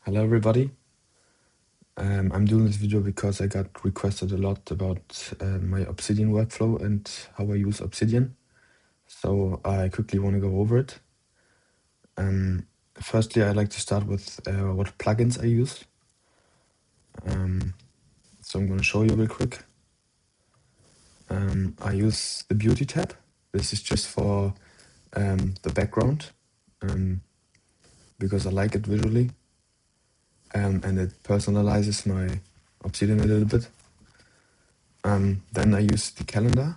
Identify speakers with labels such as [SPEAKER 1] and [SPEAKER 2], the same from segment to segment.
[SPEAKER 1] Hello everybody. I'm doing this video because I got requested a lot about my Obsidian workflow and how I use Obsidian. So I quickly want to go over it. Firstly, I'd like to start with what plugins I use. So I'm going to show you real quick. I use the Beauty tab. This is just for the background because I like it visually. And it personalizes my Obsidian a little bit. Then I use the calendar.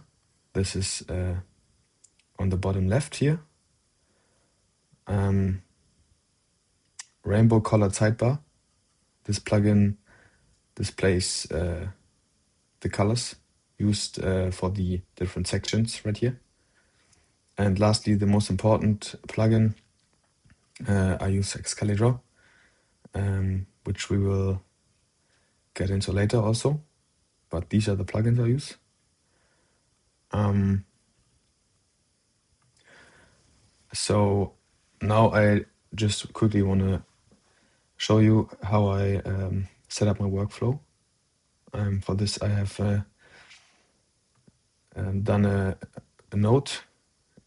[SPEAKER 1] This is on the bottom left here. Rainbow colored sidebar. This plugin displays the colors used for the different sections right here. And lastly, the most important plugin, I use Excalibur, which we will get into later also. But these are the plugins I use. So now I just quickly want to show you how I set up my workflow. For this, I have done a note,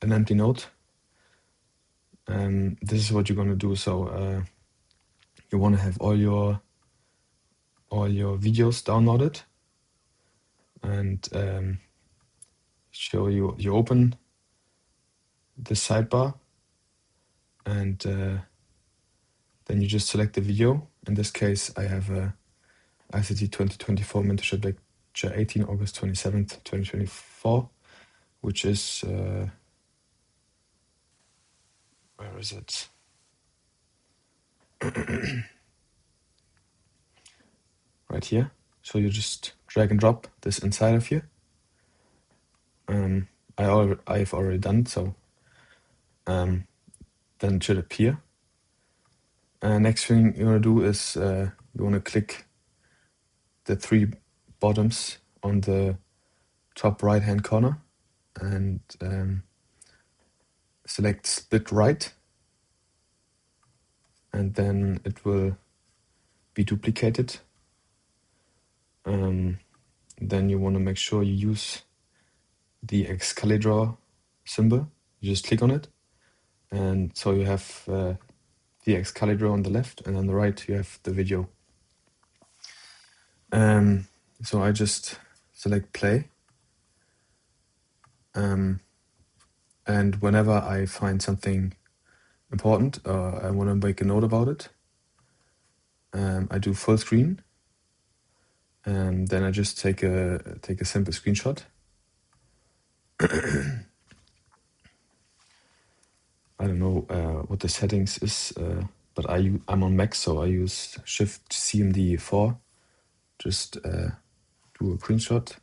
[SPEAKER 1] an empty note. This is what you're going to do. So you want to have all your videos downloaded, and show you open the sidebar, and then you just select the video. In this case, I have a ICT 2024 mentorship lecture 18 August 27th 2024, which is where is it? Right here. So you just drag and drop this inside of here. I've already done it, so then it should appear. Next thing you want to do is you want to click the three bottoms on the top right hand corner and select split right, and then it will be duplicated. Then you want to make sure you use the Excalibur symbol. You just click on it, and so you have the Excalibur on the left, and on the right you have the video. So I just select play, and whenever I find something important or I want to make a note about it, I do full screen, and then I just take a simple screenshot. I don't know what the settings is, but I'm on Mac, so I use Shift CMD4. Just do a screenshot,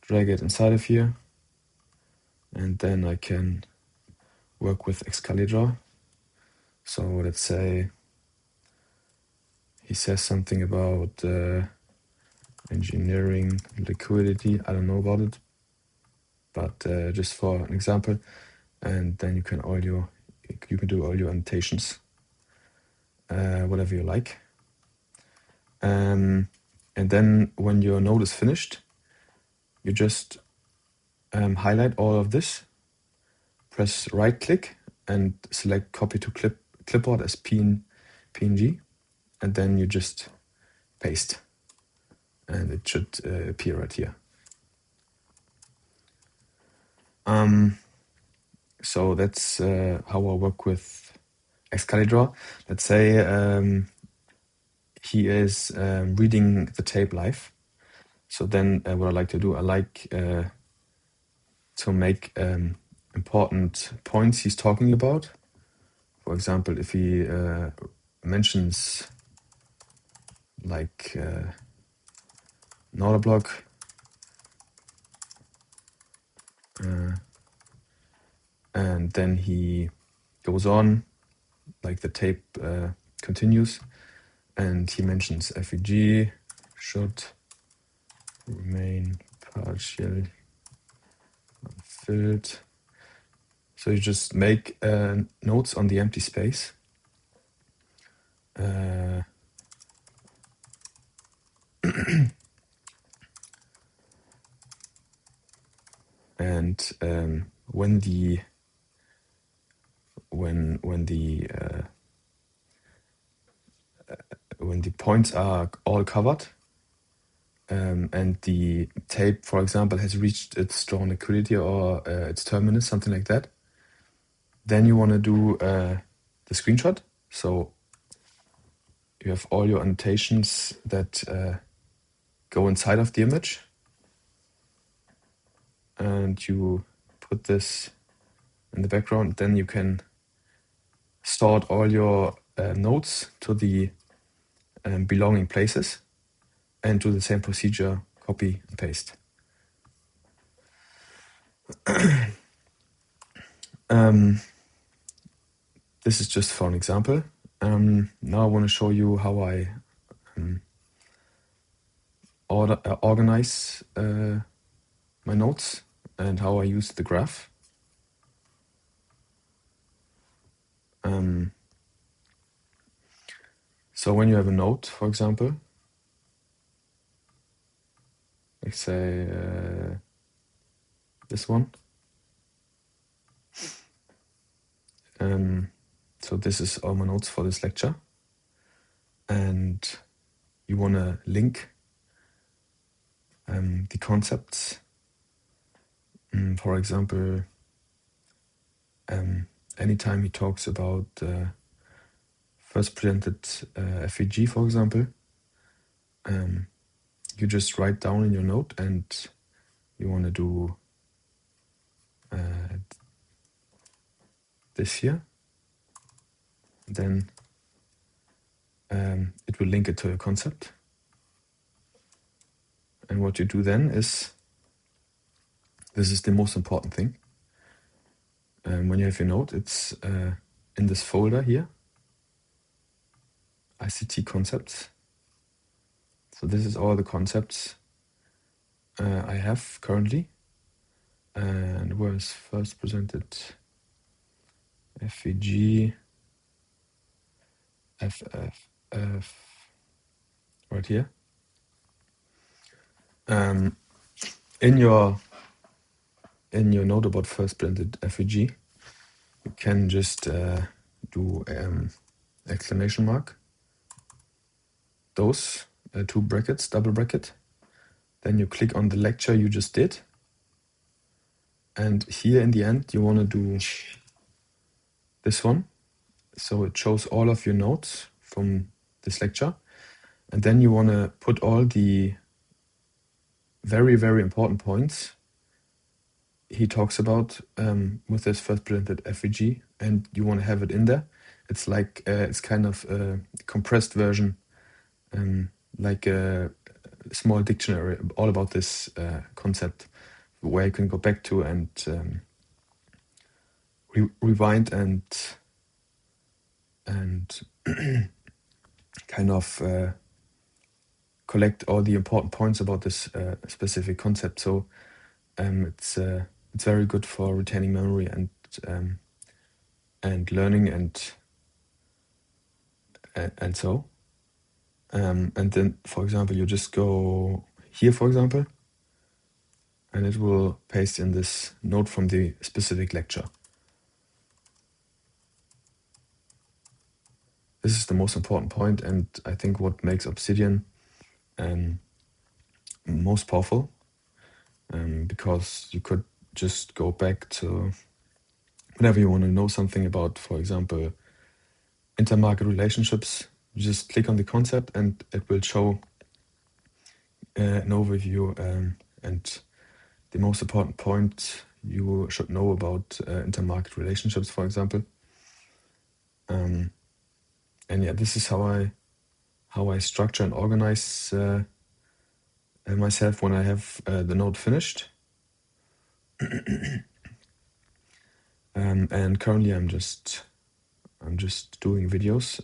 [SPEAKER 1] drag it inside of here, and then I can work with Excalibur. So let's say he says something about engineering liquidity. I don't know about it, but just for an example, and then you can do all your annotations, whatever you like. And then when your node is finished, you just highlight all of this, press right click and select copy to clipboard as PNG, and then you just paste, and it should appear right here. So that's how I work with Excalibur. Let's say he is reading the tape live. So then what I like to do, I like to make important points he's talking about. For example, if he mentions like an order block, and then he goes on, like the tape continues, and he mentions FEG should remain partially unfilled. So you just make notes on the empty space. And when the points are all covered, and the tape, for example, has reached its drawn liquidity or its terminus, something like that, then you want to do the screenshot. So you have all your annotations that go inside of the image, and you put this in the background. Then you can sort all your nodes to the belonging places and do the same procedure, copy and paste. This is just for an example. Now I want to show you how I organize my nodes and how I use the graph. So when you have a node, for example, let's say this one. So this is all my notes for this lecture. And you want to link the concepts. For example, anytime he talks about first presented FEG, for example, you just write down in your note, and you want to do this here. Then it will link it to a concept. And what you do then is, this is the most important thing. When you have your node, it's in this folder here, ICT concepts. So this is all the concepts I have currently. And where's first presented FEG, FFF, right here. In your note about first presented FEG, you can just do exclamation mark, those two brackets, double bracket. Then you click on the lecture you just did. And here in the end, you want to do this one. So it shows all of your notes from this lecture. And then you want to put all the very, very important points he talks about with this first presented FEG, and you want to have it in there. It's like it's kind of a compressed version, like a small dictionary all about this concept, where you can go back to and rewind and kind of collect all the important points about this specific concept. So it's very good for retaining memory and learning and so. And then, for example, you just go here, for example, and it will paste in this note from the specific lecture. This is the most important point, and I think what makes Obsidian most powerful, because you could just go back to whenever you want to know something about, for example, intermarket relationships. You just click on the concept and it will show an overview and the most important point you should know about intermarket relationships, for example. And yeah, this is how I structure and organize myself when I have the node finished. And currently I'm just doing videos.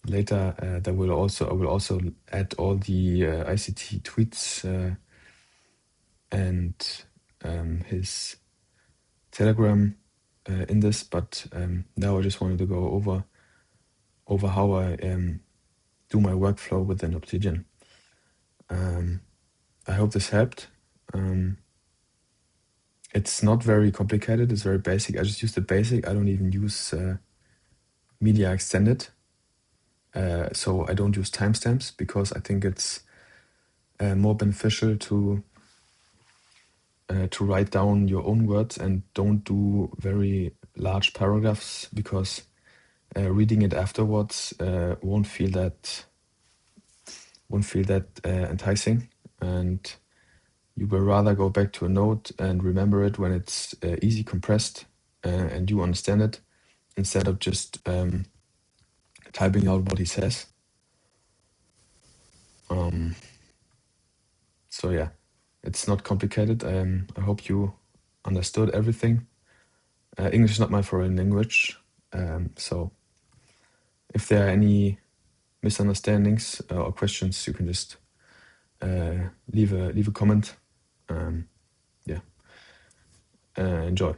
[SPEAKER 1] Later, I will also add all the ICT tweets and his Telegram in this. But now I just wanted to go over how I do my workflow within Obsidian. I hope this helped. It's not very complicated. It's very basic. I just use the basic. I don't even use media extended. So I don't use timestamps because I think it's more beneficial to write down your own words and don't do very large paragraphs, because reading it afterwards won't feel that enticing, and you will rather go back to a note and remember it when it's easy compressed and you understand it, instead of just typing out what he says. So yeah, it's not complicated. I hope you understood everything. English is not my foreign language, so if there are any misunderstandings or questions, you can just leave a comment. Yeah, enjoy.